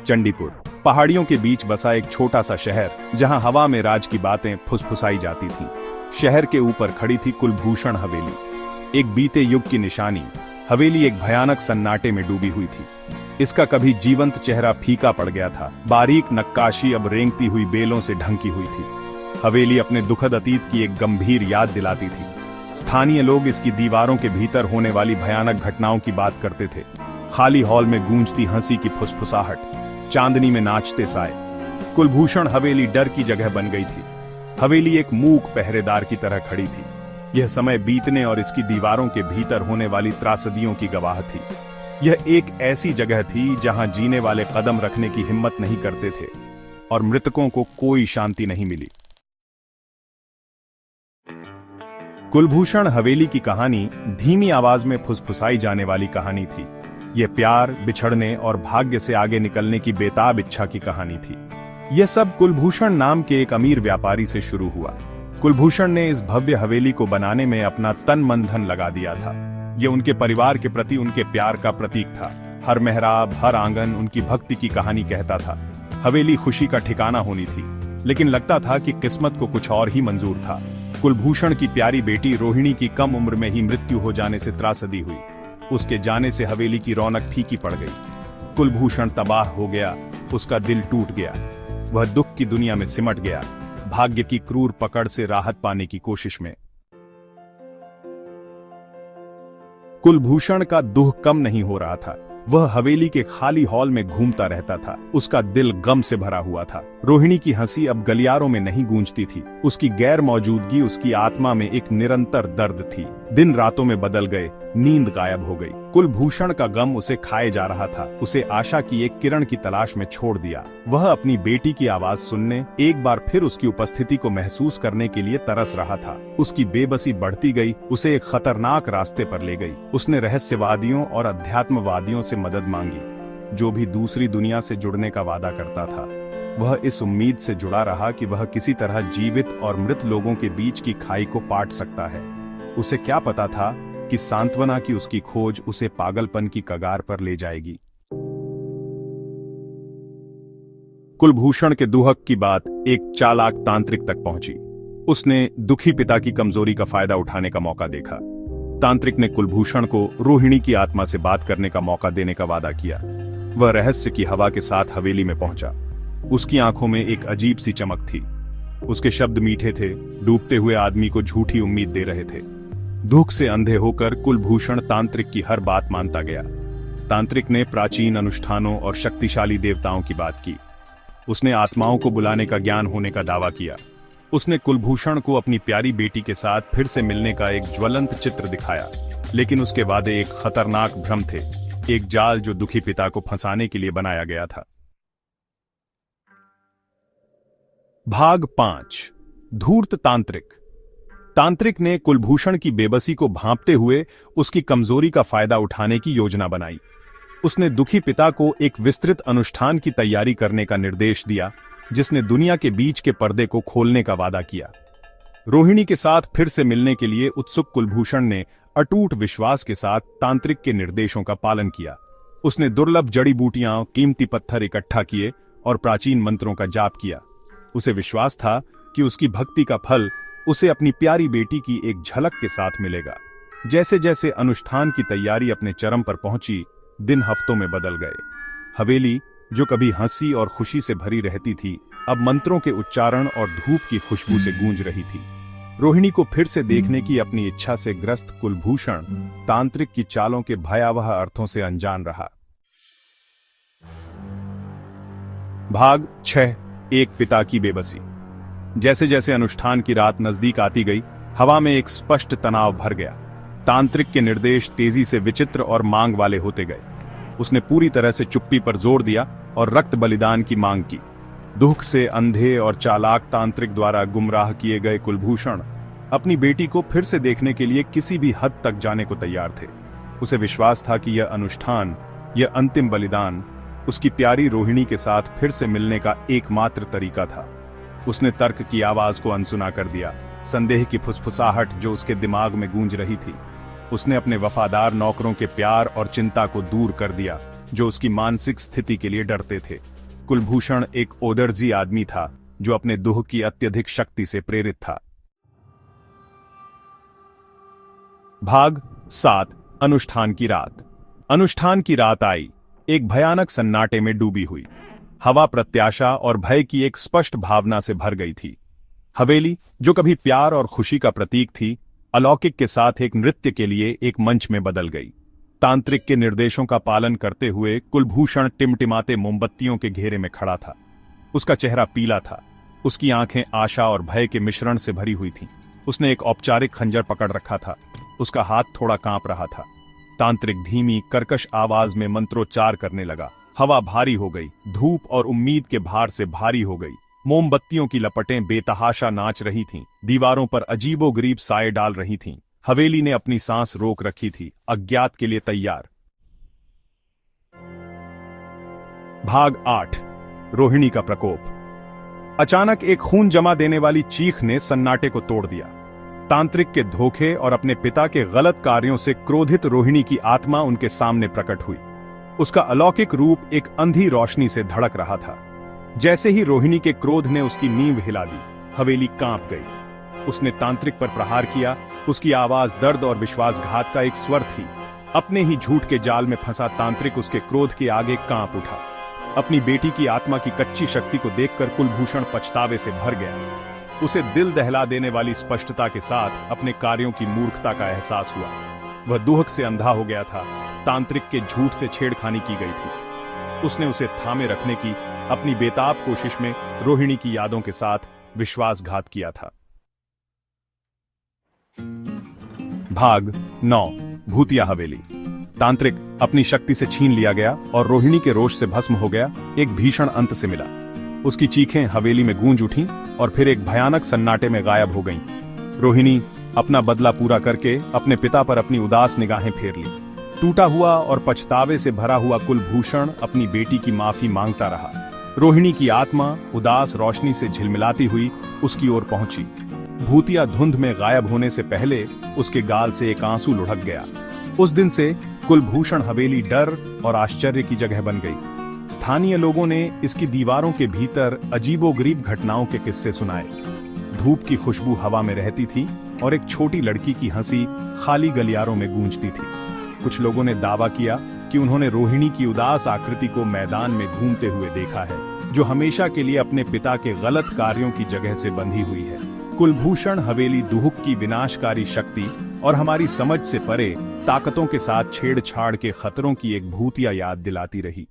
चंडीपुर पहाड़ियों के बीच बसा एक छोटा सा शहर, जहां हवा में राज की बातें फुसफुसाई जाती थीं। शहर के ऊपर खड़ी थी कुलभूषण हवेली, एक बीते युग की निशानी। हवेली एक भयानक सन्नाटे में डूबी हुई थी। इसका कभी जीवंत चेहरा फीका पड़ गया था, बारीक नक्काशी अब रेंगती हुई बेलों से ढंकी हुई थी। हवेली अपने दुखद अतीत की एक गंभीर याद दिलाती थी। स्थानीय लोग इसकी दीवारों के भीतर होने वाली भयानक घटनाओं की बात करते थे। खाली हॉल में गूंजती हंसी की फुसफुसाहट, चांदनी में नाचते साए। कुलभूषण हवेली डर की जगह बन गई थी। हवेली एक मूक पहरेदार की तरह खड़ी थी। यह समय बीतने और इसकी दीवारों के भीतर होने वाली त्रासदियों की गवाह थी। यह एक ऐसी जगह थी जहां जीने वाले कदम रखने की हिम्मत नहीं करते थे और मृतकों को कोई शांति नहीं मिली। कुलभूषण हवेली की कहानी धीमी आवाज में फुसफुसाई जाने वाली कहानी थी। यह प्यार, बिछड़ने और भाग्य से आगे निकलने की बेताब इच्छा की कहानी थी। यह सब कुलभूषण नाम के एक अमीर व्यापारी से शुरू हुआ। कुलभूषण ने इस भव्य हवेली को बनाने में अपना तन मन धन लगा दिया था। यह उनके परिवार के प्रति उनके प्यार का प्रतीक था। हर मेहराब, हर आंगन उनकी भक्ति की कहानी कहता था। हवेली खुशी का ठिकाना होनी थी, लेकिन लगता था कि किस्मत को कुछ और ही मंजूर था। कुलभूषण की प्यारी बेटी रोहिणी की कम उम्र में ही मृत्यु हो जाने से त्रासदी हुई। उसके जाने से हवेली की रौनक फीकी पड़ गई। कुलभूषण तबाह हो गया, उसका दिल टूट गया। वह दुख की दुनिया में सिमट गया, भाग्य की क्रूर पकड़ से राहत पाने की कोशिश में। कुलभूषण का दुख कम नहीं हो रहा था। वह हवेली के खाली हॉल में घूमता रहता था। उसका दिल गम से भरा हुआ था। रोहिणी की हंसी अब गलियारों में नहीं गूंजती थी। उसकी गैर मौजूदगी उसकी आत्मा में एक निरंतर दर्द थी। दिन रातों में बदल गए, नींद गायब हो गई। कुलभूषण का गम उसे खाए जा रहा था। उसे आशा की एक किरण की तलाश में छोड़ दिया। वह अपनी बेटी की आवाज सुनने, एक बार फिर उसकी उपस्थिति को महसूस करने के लिए तरस रहा था। उसकी बेबसी बढ़ती गई, उसे एक खतरनाक रास्ते पर ले गई। उसने रहस्यवादियों और अध्यात्मवादियों से मदद मांगी। जो भी दूसरी दुनिया से जुड़ने का वादा करता था, वह इस उम्मीद से जुड़ा रहा कि वह किसी तरह जीवित और मृत लोगों के बीच की खाई को पाट सकता है। उसे क्या पता था कि सांत्वना की उसकी खोज उसे पागलपन की कगार पर ले जाएगी। कुलभूषण के दुहक की बात एक चालाक तांत्रिक तक पहुंची। उसने दुखी पिता की कमजोरी का फायदा उठाने का मौका देखा। तांत्रिक ने कुलभूषण को रोहिणी की आत्मा से बात करने का मौका देने का वादा किया। वह रहस्य की हवा के साथ हवेली में पहुंचा। उसकी आंखों में एक अजीब सी चमक थी। उसके शब्द मीठे थे, डूबते हुए आदमी को झूठी उम्मीद दे रहे थे। दुख से अंधे होकर कुलभूषण तांत्रिक की हर बात मानता गया। तांत्रिक ने प्राचीन अनुष्ठानों और शक्तिशाली देवताओं की बात की। उसने आत्माओं को बुलाने का ज्ञान होने का दावा किया। उसने कुलभूषण को अपनी प्यारी बेटी के साथ फिर से मिलने का एक ज्वलंत चित्र दिखाया, लेकिन उसके वादे एक खतरनाक भ्रम थे, एक जाल जो दुखी पिता को फंसाने के लिए बनाया गया था। भाग 5। धूर्त तांत्रिक। तांत्रिक ने कुलभूषण की बेबसी को भांपते हुए उसकी कमजोरी का फायदा उठाने की योजना बनाई। उसने दुखी पिता को एक विस्तृत अनुष्ठान की तैयारी करने का निर्देश दिया, जिसने दुनिया के बीच के पर्दे को खोलने का वादा किया। रोहिणी के साथ फिर से मिलने के लिए उत्सुक कुलभूषण ने अटूट विश्वास के साथ तांत्रिक के निर्देशों का पालन किया। उसने दुर्लभ जड़ी बूटियां, कीमती पत्थर इकट्ठा किए और प्राचीन मंत्रों का जाप किया। उसे विश्वास था कि उसकी भक्ति का फल उसे अपनी प्यारी बेटी की एक झलक के साथ मिलेगा। जैसे जैसे अनुष्ठान की तैयारी अपने चरम पर पहुंची, दिन हफ्तों में बदल गए। हवेली, जो कभी हंसी और खुशी से भरी रहती थी, अब मंत्रों के उच्चारण और धूप की खुशबू से गूंज रही थी। रोहिणी को फिर से देखने की अपनी इच्छा से ग्रस्त कुलभूषण तांत्रिक की चालों के भयावह अर्थों से अनजान रहा। भाग 6। एक पिता की बेबसी। जैसे जैसे अनुष्ठान की रात नजदीक आती गई, हवा में एक स्पष्ट तनाव भर गया। तांत्रिक के निर्देश तेजी से विचित्र और मांग वाले होते गए। उसने पूरी तरह से चुप्पी पर जोर दिया और रक्त बलिदान की मांग की। दुख से अंधे और चालाक तांत्रिक द्वारा गुमराह किए गए कुलभूषण अपनी बेटी को फिर से देखने के लिए किसी भी हद तक जाने को तैयार थे। उसे विश्वास था कि यह अनुष्ठान, यह अंतिम बलिदान उसकी प्यारी रोहिणी के साथ फिर से मिलने का एकमात्र तरीका था। उसने तर्क की आवाज को अनसुना कर दिया, संदेह की फुसफुसाहट जो उसके दिमाग में गूंज रही थी। उसने अपने वफादार नौकरों के प्यार और चिंता को दूर कर दिया, जो उसकी मानसिक स्थिति के लिए डरते थे। कुलभूषण एक ओदर्जी आदमी था जो अपने दुह की अत्यधिक शक्ति से प्रेरित था। भाग 7 अनुष्ठान की रात। अनुष्ठान की रात आई, एक भयानक सन्नाटे में डूबी हुई। हवा प्रत्याशा और भय की एक स्पष्ट भावना से भर गई थी। हवेली, जो कभी प्यार और खुशी का प्रतीक थी, अलौकिक के साथ एक नृत्य के लिए एक मंच में बदल गई। तांत्रिक के निर्देशों का पालन करते हुए कुलभूषण टिमटिमाते मोमबत्तियों के घेरे में खड़ा था। उसका चेहरा पीला था, उसकी आंखें आशा और भय के मिश्रण से भरी हुई थीं। उसने एक औपचारिक खंजर पकड़ रखा था, उसका हाथ थोड़ा कांप रहा था। तांत्रिक धीमी कर्कश आवाज में मंत्रोच्चार करने लगा। हवा भारी हो गई, धूप और उम्मीद के भार से भारी हो गई। मोमबत्तियों की लपटें बेतहाशा नाच रही थीं, दीवारों पर अजीबोगरीब साए डाल रही थीं। हवेली ने अपनी सांस रोक रखी थी, अज्ञात के लिए तैयार। भाग 8 रोहिणी का प्रकोप। अचानक एक खून जमा देने वाली चीख ने सन्नाटे को तोड़ दिया। तांत्रिक के धोखे और अपने पिता के गलत कार्यों से क्रोधित रोहिणी की आत्मा उनके सामने प्रकट हुई। उसका अलौकिक रूप एक अंधी रोशनी से धड़क रहा था। जैसे ही रोहिणी के क्रोध ने उसकी नींव हिला दी, हवेली कांप गई। उसने तांत्रिक पर प्रहार किया। उसकी आवाज दर्द और विश्वासघात का एक स्वर थी। अपने ही झूठ के जाल में फंसा तांत्रिक उसके क्रोध के आगे कांप उठा। अपनी बेटी की आत्मा की कच्ची शक्ति को देखकर कुलभूषण पछतावे से भर गया। उसे दिल दहला देने वाली स्पष्टता के साथ अपने कार्यों की मूर्खता का एहसास हुआ। वह दुहक से अंधा हो गया था। तांत्रिक के झूठ से छेड़खानी की गई थी। उसने उसे थामे रखने की अपनी बेताब कोशिश में रोहिणी की यादों के साथ विश्वासघात किया था। भाग 9 भूतिया हवेली। तांत्रिक अपनी शक्ति से छीन लिया गया और रोहिणी के रोष से भस्म हो गया। एक भीषण अंत से मिला। उसकी चीखें हवेली में गूंज उठीं और फिर एक भयानक सन्नाटे में गायब हो गईं। रोहिणी अपना बदला पूरा करके अपने पिता पर अपनी उदास निगाहें फेर ली। टूटा हुआ और पछतावे से भरा हुआ कुलभूषण अपनी बेटी की माफी मांगता रहा। रोहिणी की आत्मा उदास रोशनी से झिलमिलाती हुई उसकी ओर पहुंची। भूतिया धुंध में गायब होने से पहले उसके गाल से एक आंसू लुढ़क गया। उस दिन से कुलभूषण हवेली डर और आश्चर्य की जगह बन गई। स्थानीय लोगों ने इसकी दीवारों के भीतर अजीबोगरीब घटनाओं के किस्से सुनाए। धूप की खुशबू हवा में रहती थी और एक छोटी लड़की की हंसी खाली गलियारों में गूंजती थी। कुछ लोगों ने दावा किया कि उन्होंने रोहिणी की उदास आकृति को मैदान में घूमते हुए देखा है, जो हमेशा के लिए अपने पिता के गलत कार्यों की जगह से बंधी हुई है। कुलभूषण हवेली दुहुक की विनाशकारी शक्ति और हमारी समझ से परे ताकतों के साथ छेड़छाड़ के खतरों की एक भूतिया याद दिलाती रही।